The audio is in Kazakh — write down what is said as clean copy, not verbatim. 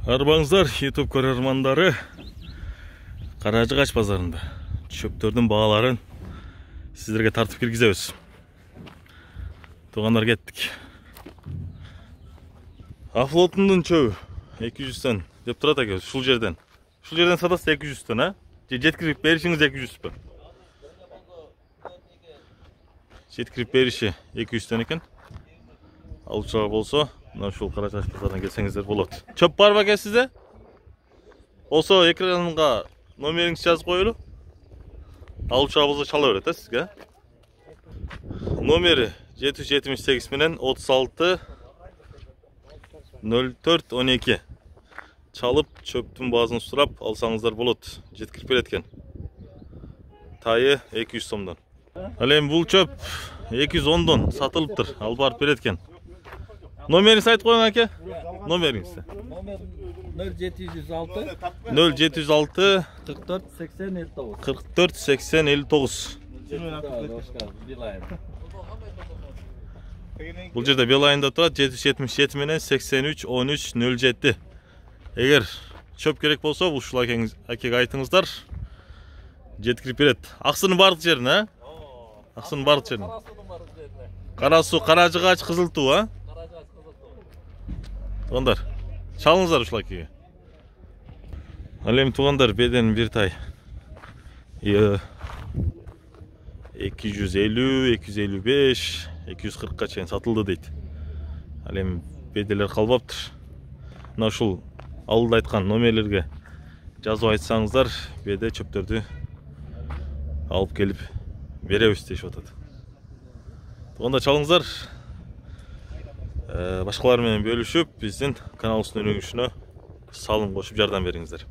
Арбаңыздар YouTube көрермандары, Каражыгач базарында чөптөрдүн бааларын сиздерге тартып киргизебиз. Тугандар кеттик. Афлотундун чөбү 200төн деп турат экен, ушул жерден. Ушул жерден сатасыз 200төн, а? Же жеткирип беришиңиз 200пү? Жеткирип бериши 200төн экен. Алчага болсо, мына ушул Каражыгач базарына келсеңиздер болот. Чөп барбы экен сизде? Болсо экранга номериңизди жазып коелу. Алчага болсо чала берет, сизге. Номери 778 менен 36 04 12. Çalıp çöптүн баазын сурап алсаңыздар болот. Жеткирип берет экен. Тайы 200 сомдон. Ал эми бул чөп 210дон сатылыптыр. Ал барып берет экен. Номеріңізді айтып қойың, әке? Номеріңізді. Номер 0706 0706 44 80 59. 44 80 59. Бұл жерде Билайында тұрат 777 менен 83 13 07. Егер чөп керек болса, ушул әкеге айтыңыздар. Жеткирип берет. Аксынын бардык жерин, а? Аксынын бардык жерин. Карасу, Каражыгач, Кызыл Туу, а? Тугандар, чалыңыздар ушул акеге. Ал эми тугандар, беден бир тай 250, 255, 240ка чейин сатылды дейт. Ал эми беделер калбаптыр. Мына ушул алда айткан номерлерге жазып айтсаңыздар, беде чөптөрдү алып келип беребиз дешип атат. Тугандар, чалыңыздар. Башкалар менен бөлүшүп, биздин каналыбыздын өнүгүшүнө салым кошуп жардам бериңиздер.